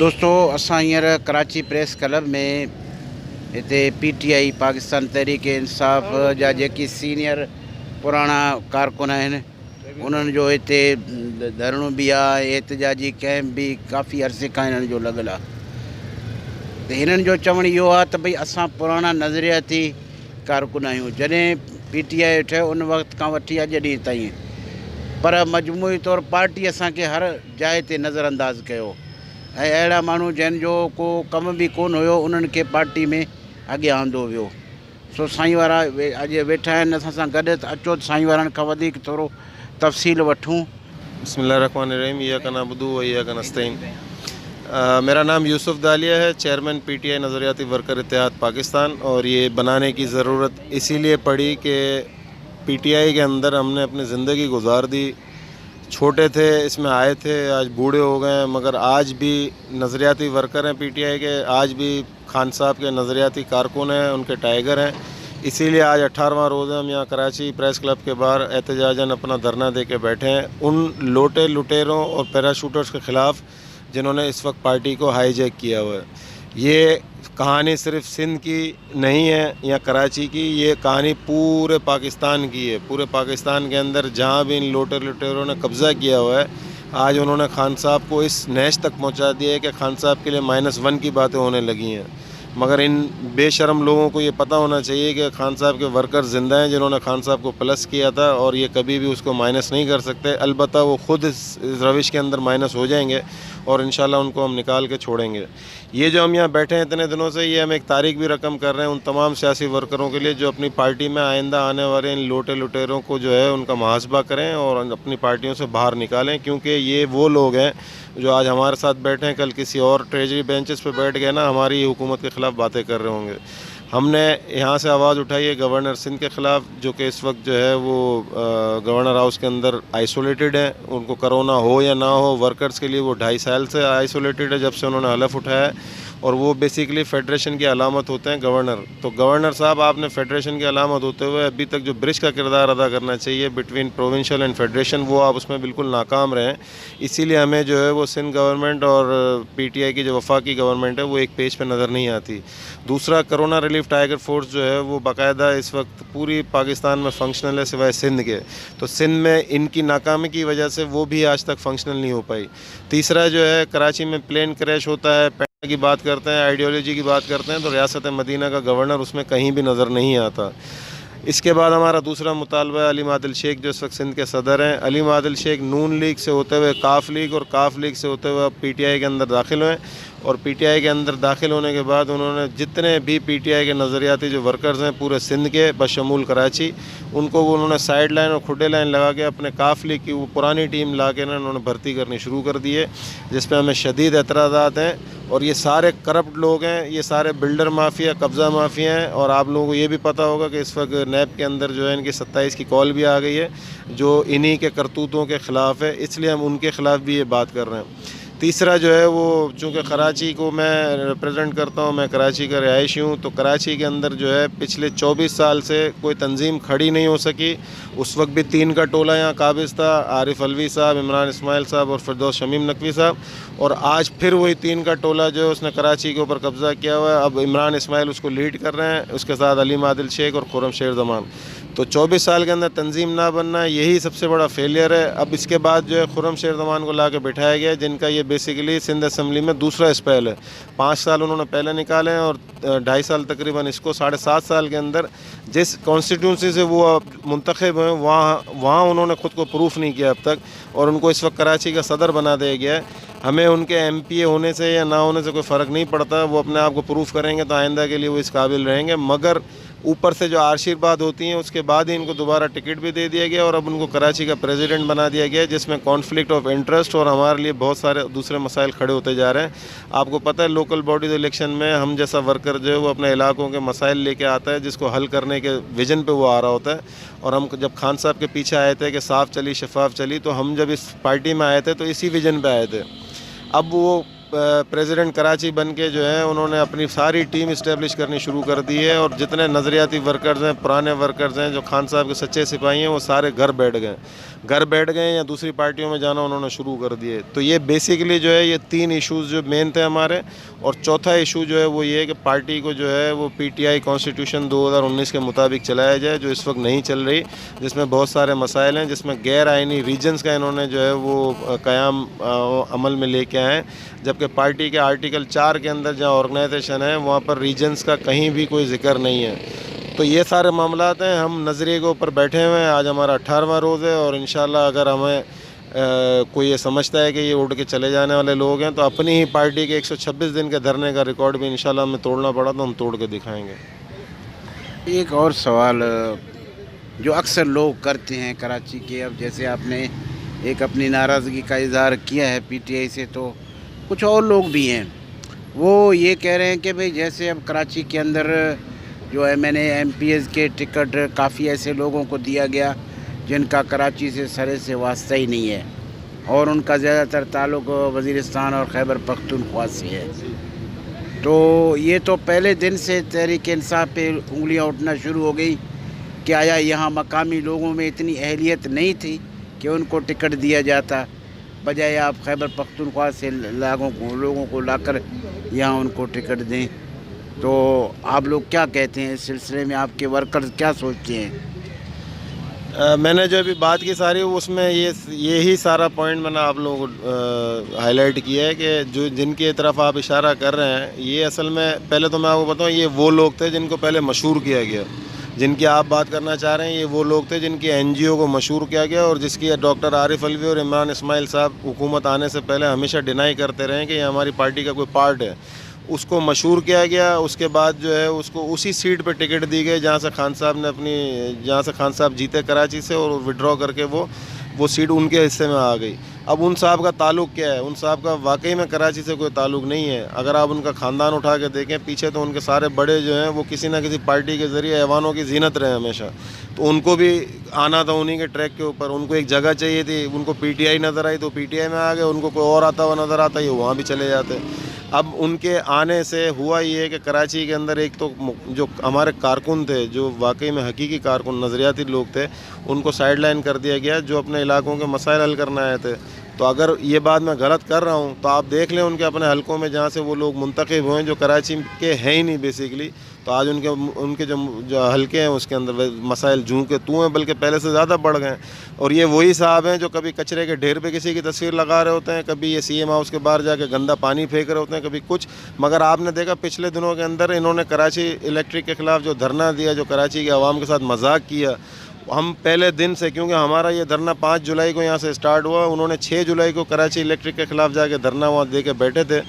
दोस्तों असां हींअर कराची प्रेस क्लब में हिते PTI पाकिस्तान तहरीक इंसाफ़ जा जेकी सीनियर पुराणा कारकुन आहिनि उन्हनि जो हिते धरणो बि आहे, एहतिजाजी कैंप बि काफ़ी अरसे खां हिननि जो लॻल आहे। त हिननि जो चवणु इहो आहे त भई असां पुराणा नज़रियाती कारकुन आहियूं, जॾहिं PTI ठहियो उन वक़्त खां वठी अॼु ॾींहुं ताईं, पर मजमूई तौरु पार्टी असांखे हर जाइ ते नज़रअंदाज़ कयो ऐं अहिड़ा माण्हू जंहिं जो को कम बि कोन हुयो उन्हनि खे पार्टी में अॻियां आंदो वियो। सो साईं वारा अॼु वेठा आहिनि असां सां गॾु, त अचो त साईं वारनि खां वधीक थोरो तफ़सील वठूं। बिस्मिल्लाहिर्रहमानिर्रहीम, इय्याका नअबुदु व इय्याका नस्तईन। मेरा नाम यूसुफ दालिया है, चेयरमैन PTI नज़रियाती वर्कर इत्तेहाद पाकिस्तान। और ये बनाने की ज़रूरत इसीलिए पड़ी कि PTI के अंदर हमने अपनी ज़िंदगी गुजार दी। छोटे थे इसमें आए थे, आज बूढ़े हो गए हैं, मगर आज भी नज़रियाती वर्कर हैं PTI के, आज भी खान साहब के नज़रियाती कारकुन हैं, उनके टाइगर हैं। इसीलिए आज 18वां रोज़ हम यहाँ कराची प्रेस क्लब के बाहर एहतजाजन अपना धरना दे के बैठे हैं उन लोटे लुटेरों और पैराशूटर्स के ख़िलाफ़ जिन्होंने इस वक्त पार्टी को हाईजैक किया हुआ है। ये कहानी सिर्फ सिंध की नहीं है या कराची की, ये कहानी पूरे पाकिस्तान की है। पूरे पाकिस्तान के अंदर जहाँ भी इन लोटे लुटेरों ने कब्ज़ा किया हुआ है, आज उन्होंने खान साहब को इस नहज तक पहुँचा दिया है कि खान साहब के लिए -1 की बातें होने लगी हैं। मगर इन बेशरम लोगों को ये पता होना चाहिए कि खान साहब के वर्कर ज़िंदा हैं जिन्होंने खान साहब को प्लस किया था, और ये कभी भी उसको माइनस नहीं कर सकते। अलबत्ता वो ख़ुद इस रविश के अंदर माइनस हो जाएंगे और इंशाल्लाह उनको हम निकाल के छोड़ेंगे। ये जो हम यहाँ बैठे हैं इतने दिनों से, ये हम एक तारीख भी रकम कर रहे हैं उन तमाम सियासी वर्करों के लिए जो अपनी पार्टी में आइंदा आने वाले इन लोटे लुटेरों को जो है उनका मुहासबा करें और अपनी पार्टियों से बाहर निकालें, क्योंकि ये वो लोग हैं जो आज हमारे साथ बैठे हैं, कल किसी और ट्रेजरी बेंचेस पे बैठ गए ना हमारी हुकूमत के ख़िलाफ़ बातें कर रहे होंगे। हमने यहाँ से आवाज़ उठाई है गवर्नर सिंध के ख़िलाफ़, जो कि इस वक्त जो है वो गवर्नर हाउस के अंदर आइसोलेटेड है। उनको कोरोना हो या ना हो, वर्कर्स के लिए वो 2.5 साल से आइसोलेटेड है जब से उन्होंने हलफ उठाया है। और वो बेसिकली फेडरेशन की अलामत होते हैं गवर्नर। तो गवर्नर साहब, आपने फेडरेशन की अलामत होते हुए अभी तक जो ब्रिज का किरदार अदा करना चाहिए बिटवीन प्रोविंशियल एंड फेडरेशन, वो आप उसमें बिल्कुल नाकाम रहे हैं। इसीलिए हमें जो है वो सिंध गवर्नमेंट और PTI की जो वफाकी गवर्नमेंट है वो एक पेज पे नज़र नहीं आती। दूसरा, कोरोना रिलीफ टाइगर फोर्स जो है वो बाकायदा इस वक्त पूरी पाकिस्तान में फंक्शनल है सिवाय सिंध के। तो सिंध में इनकी नाकामी की वजह से वो भी आज तक फंक्शनल नहीं हो पाई। तीसरा जो है, कराची में प्लेन क्रैश होता है, की बात करते हैं, आइडियोलॉजी की बात करते हैं, तो रियासत मदीना का गवर्नर उसमें कहीं भी नज़र नहीं आता। इसके बाद हमारा दूसरा मुतालबा है अली मादिल शेख, जो इस वक्त सिंध के सदर हैं। अली मादिल शेख नून लीग से होते हुए काफ लीग और काफ लीग से होते हुए PTI के अंदर दाखिल हुए, और PTI के अंदर दाखिल होने के बाद उन्होंने जितने भी PTI के नज़रियाती जो वर्कर्स हैं पूरे सिंध के बशमूल कराची, उनको वो उन्होंने साइड लाइन और खुडे लाइन लगा के अपने काफ लीग की वो पुरानी टीम ला के ना उन्होंने भर्ती करनी शुरू कर दी है, जिस पर हमें शदीद एतराज़ात हैं। और ये सारे करप्ट लोग हैं, ये सारे बिल्डर माफिया, कब्ज़ा माफिया हैं। और आप लोगों को ये भी पता होगा कि इस वक्त नैब के अंदर जो है इनकी 27 की कॉल भी आ गई है जो इन्हीं के करतूतों के ख़िलाफ़ है, इसलिए हम उनके ख़िलाफ़ भी ये बात कर रहे हैं। तीसरा जो है वो, चूँकि कराची को मैं रिप्रेजेंट करता हूँ, मैं कराची का रिहायशी हूँ, तो कराची के अंदर जो है पिछले 24 साल से कोई तंजीम खड़ी नहीं हो सकी। उस वक्त भी 3 का टोला यहाँ काबिज़ था, आरिफ अलवी साहब, इमरान इस्माइल साहब और फिरदौस शमीम नकवी साहब। और आज फिर वही 3 का टोला जो है उसने कराची के ऊपर कब्ज़ा किया हुआ है। अब इमरान इस्माइल उसको लीड कर रहे हैं, उसके साथ अली मादिल शेख और खुर्रम शेर ज़मान। तो 24 साल के अंदर तंजीम ना बनना, यही सबसे बड़ा फेलियर है। अब इसके बाद जो है खुर्रम शेर ज़मान को ला के बिठाया गया, जिनका ये बेसिकली सिंध असम्बली में दूसरा स्पेल है। 5 साल उन्होंने पहले निकाले हैं और 2.5 साल तकरीबन इसको, 7.5 साल के अंदर जिस कॉन्स्टिट्यूंसी से वो मुंतखब हैं वहाँ उन्होंने ख़ुद को प्रूफ नहीं किया अब तक, और उनको इस वक्त कराची का सदर बना दिया गया है। हमें उनके MPA होने से या ना होने से कोई फ़र्क नहीं पड़ता, वो अपने आप को प्रूफ करेंगे तो आइंदा के लिए वो इस काबिल रहेंगे। मगर ऊपर से जो आशीर्वाद होती हैं उसके बाद ही इनको दोबारा टिकट भी दे दिया गया और अब उनको कराची का प्रेसिडेंट बना दिया गया, जिसमें कॉन्फ्लिक्ट ऑफ इंटरेस्ट और हमारे लिए बहुत सारे दूसरे मसाइल खड़े होते जा रहे हैं। आपको पता है लोकल बॉडीज़ इलेक्शन में हम जैसा वर्कर जो है वो अपने इलाकों के मसाइल लेके आता है, जिसको हल करने के विजन पे वो आ रहा होता है। और हम जब खान साहब के पीछे आए थे कि साफ़ चली शफाफ चली, तो हम जब इस पार्टी में आए थे तो इसी विजन पर आए थे। अब वो प्रेसिडेंट कराची बन के जो है उन्होंने अपनी सारी टीम इस्टेब्लिश करनी शुरू कर दी है, और जितने नज़रियाती वर्कर्स हैं, पुराने वर्कर्स हैं, जो खान साहब के सच्चे सिपाही हैं, वो सारे घर बैठ गए या दूसरी पार्टियों में जाना उन्होंने शुरू कर दिए। तो ये बेसिकली जो है ये 3 इश्यूज़ जो मेन थे हमारे, और चौथा इशू जो है वो ये है कि पार्टी को जो है वो पीटीआई कॉन्स्टिट्यूशन 2019 के मुताबिक चलाया जाए, जो इस वक्त नहीं चल रही, जिसमें बहुत सारे मसाइल हैं, जिसमें गैर आइनी रीजन्स का इन्होंने जो है वो क़याम अमल में लेके आए, जबकि पार्टी के आर्टिकल 4 के अंदर जहाँ ऑर्गेनाइजेशन है वहाँ पर रीजन्स का कहीं भी कोई जिक्र नहीं है। तो ये सारे मामलात हैं, हम नज़रिए के ऊपर बैठे हुए हैं। आज हमारा 18वां रोज़ है, और इंशाल्लाह अगर हमें कोई ये समझता है कि ये उड़ के चले जाने वाले लोग हैं, तो अपनी ही पार्टी के 126 दिन के धरने का रिकॉर्ड भी इंशाल्लाह हमें तोड़ना पड़ा तो हम तोड़ के दिखाएंगे। एक और सवाल जो अक्सर लोग करते हैं कराची के, अब जैसे आपने एक अपनी नाराज़गी का इजहार किया है पीटीआई से, तो कुछ और लोग भी हैं वो ये कह रहे हैं कि भाई जैसे अब कराची के अंदर जो MNA MPs के टिकट काफ़ी ऐसे लोगों को दिया गया जिनका कराची से सरे से वास्ता ही नहीं है, और उनका ज़्यादातर ताल्लुक़ वज़ीरिस्तान और खैबर पख्तूनख्वा से है। तो ये तो पहले दिन से तहरीक इंसाफ पे उंगलियां उठना शुरू हो गई कि आया यहाँ मकामी लोगों में इतनी अहलियत नहीं थी कि उनको टिकट दिया जाता, बजाय आप खैबर पख्तूनख्वा से लोगों को लाकर यहाँ उनको टिकट दें। तो आप लोग क्या कहते हैं इस सिलसिले में, आपके वर्कर्स क्या सोचते हैं? मैंने जो अभी बात की सारी उसमें यही सारा पॉइंट मैंने आप लोगों को हाईलाइट किया है कि जो जिनकी तरफ आप इशारा कर रहे हैं, ये असल में पहले तो मैं आपको बताऊं, ये वो लोग थे जिनको पहले मशहूर किया गया। जिनकी आप बात करना चाह रहे हैं ये वो लोग थे जिनकी NGO को मशहूर किया गया, और जिसकी डॉक्टर आरिफ अलवी और इमरान इस्माइल साहब हुकूमत आने से पहले हमेशा डिनाई करते रहे कि ये हमारी पार्टी का कोई पार्ट है। उसको मशहूर किया गया, उसके बाद जो है उसको उसी सीट पे टिकट दी गई जहाँ से खान साहब जीते कराची से, और विड्रॉ करके वो सीट उनके हिस्से में आ गई। अब उन साहब का ताल्लुक़ क्या है? उन साहब का वाकई में कराची से कोई ताल्लुक़ नहीं है। अगर आप उनका ख़ानदान उठा के देखें पीछे, तो उनके सारे बड़े जो हैं वो किसी ना किसी पार्टी के ज़रिए ऐवानों की जीनत रहे हमेशा। तो उनको भी आना था उन्हीं के ट्रैक के ऊपर, उनको एक जगह चाहिए थी, उनको PTI नज़र आई तो PTI में आ गए, उनको कोई और आता हुआ नज़र आता ये वहाँ भी चले जाते। अब उनके आने से हुआ ये कि कराची के अंदर एक तो जो हमारे कारकुन थे, जो वाकई में हकीकी कारकुन नज़रियाती लोग थे, उनको साइड लाइन कर दिया गया, जो अपने इलाकों के मसाइल हल करने आए थे। तो अगर ये बात मैं गलत कर रहा हूँ तो आप देख लें उनके अपने हलकों में जहाँ से वो लोग मुंतखब हुए हैं, जो कराची के हैं ही नहीं बेसिकली, तो आज उनके जो हलके हैं उसके अंदर मसाइल जूं के तू हैं, बल्कि पहले से ज़्यादा बढ़ गए। और ये वही साहब हैं जो कभी कचरे के ढेर पे किसी की तस्वीर लगा रहे होते हैं, कभी ये CM हाउस के बाहर जाके गंदा पानी फेंक रहे होते हैं, कभी कुछ। मगर आपने देखा पिछले दिनों के अंदर इन्होंने कराची इलेक्ट्रिक के ख़िलाफ़ जो धरना दिया, जो कराची के आवाम के साथ मजाक किया, हम पहले दिन से, क्योंकि हमारा ये धरना 5 जुलाई को यहाँ से स्टार्ट हुआ, उन्होंने 6 जुलाई को कराची इलेक्ट्रिक के ख़िलाफ़ जाके धरना वहाँ दे के बैठे थे।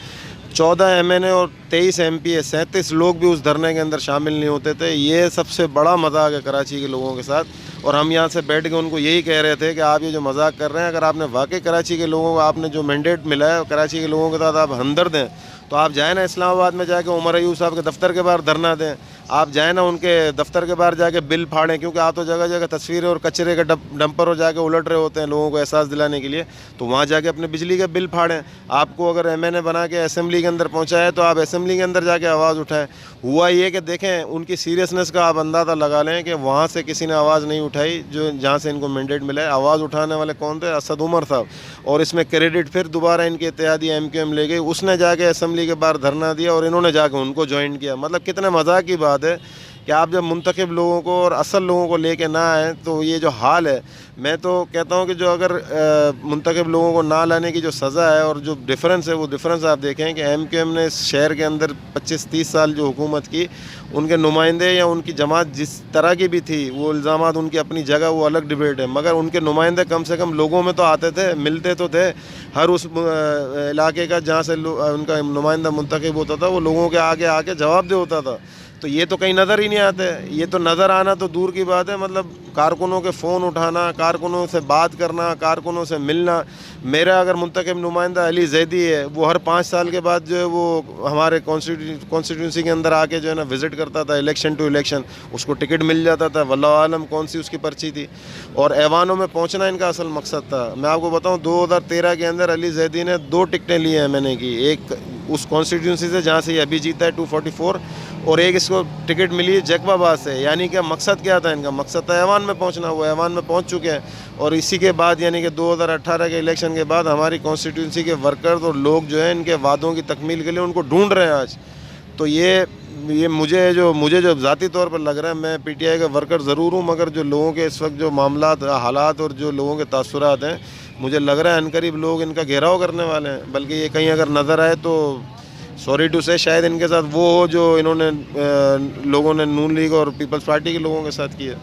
14 MNA और 23 MPA 37 लोग भी उस धरने के अंदर शामिल नहीं होते थे। ये सबसे बड़ा मजाक है कराची के लोगों के साथ, और हम यहाँ से बैठ के उनको यही कह रहे थे कि आप ये जो मजाक कर रहे हैं, अगर आपने वाकई कराची के लोगों को आपने जो मैंडेट मिला है कराची के लोगों के साथ आप हमदर्द हैं, तो आप जाए ना इस्लामाबाद में जाके उमर अयूब साहब के दफ्तर के बाहर धरना दें, आप जाए ना उनके दफ्तर के बाहर जाके बिल फाड़ें, क्योंकि आप तो जगह जगह तस्वीरें और कचरे के डंपर हो जाके उलट रहे होते हैं लोगों को एहसास दिलाने के लिए, तो वहाँ जाके अपने बिजली के बिल फाड़ें। आपको अगर MNA बना के असेंबली के अंदर पहुँचा है तो आप असेंबली के अंदर जाके आवाज़ उठाएं। हुआ ये कि देखें उनकी सीरियसनेस का आप अंदाज़ा लगा लें कि वहाँ से किसी ने आवाज़ नहीं उठाई, जो जहाँ से इनको मैंडेट मिला है। आवाज़ उठाने वाले कौन थे? असद उमर साहब। और इसमें क्रेडिट फिर दोबारा इनके इत्तेहादी MQM ले गई, उसने जाके असेंबली के बाहर धरना दिया और इन्होंने जाके उनको ज्वाइन किया। मतलब कितने मजाक की बात है कि आप जब मुंतखब लोगों को और असल लोगों को लेके ना आएँ तो ये जो हाल है, मैं तो कहता हूँ कि जो अगर मुंतखब लोगों को ना लाने की जो सज़ा है और जो डिफरेंस है, वो डिफरेंस आप देखें कि MQM ने इस शहर के अंदर 25-30 साल जो हुकूमत की, उनके नुमाइंदे या उनकी जमात जिस तरह की भी थी, वो इल्ज़ामात उनकी अपनी जगह, वो अलग डिबेट है, मगर उनके नुमाइंदे कम से कम लोगों में तो आते थे, मिलते तो थे। हर उस इलाके का जहाँ से उनका नुमाइंदा मुंतखब होता था वो लोगों के आगे आके जवाब दे होता था। تو یہ تو کہیں نظر ہی نہیں آتے. یہ تو نظر آنا تو دور کی بات ہے, مطلب کارکنوں کے فون اٹھانا, کارکنوں سے بات کرنا, کارکنوں سے ملنا. میرا اگر منتخب نمائندہ علی زیدی ہے, وہ ہر 5 سال کے بعد جو ہے وہ ہمارے کانسٹیٹیونسی کے اندر آ کے جو ہے نا وزٹ کرتا تھا الیکشن ٹو الیکشن, اس کو ٹکٹ مل جاتا تھا, واللہ عالم کون سی اس کی پرچی تھی. اور ایوانوں میں پہنچنا ان کا اصل مقصد تھا. میں آپ کو بتاؤں 2013 کے اندر علی زیدی نے 2 ٹکٹیں لی ہیں میں نے کی, ایک اس کانسٹیٹیونسی سے جہاں سے یہ ابھی جیتا ہے 244, اور ایک اس کو ٹکٹ ملی ہے جیکب آباد سے. یعنی کہ مقصد کیا تھا ان کا, مقصد تھا ایوان میں پہنچنا. وہ ایوان میں پہنچ چکے ہیں, اور اسی کے بعد یعنی کہ 2018 کے الیکشن کے بعد ہماری کانسٹیٹیونسی کے ورکرز اور لوگ جو ہیں ان کے وعدوں کی تکمیل کے لیے ان کو ڈھونڈ رہے ہیں آج. تو یہ مجھے جو ذاتی طور پر لگ رہا ہے, میں پی ٹی آئی کا ورکر ضرور ہوں, مگر جو لوگوں کے اس وقت جو معاملات حالات اور جو لوگوں کے تاثرات ہیں, مجھے لگ رہا ہے عنقریب لوگ ان کا گھیراؤ کرنے والے ہیں. بلکہ یہ کہیں اگر نظر آئے تو سوری ٹو سے شاید ان کے ساتھ وہ ہو جو انہوں نے لوگوں نے نون لیگ اور پیپلز پارٹی کے لوگوں کے ساتھ کیا.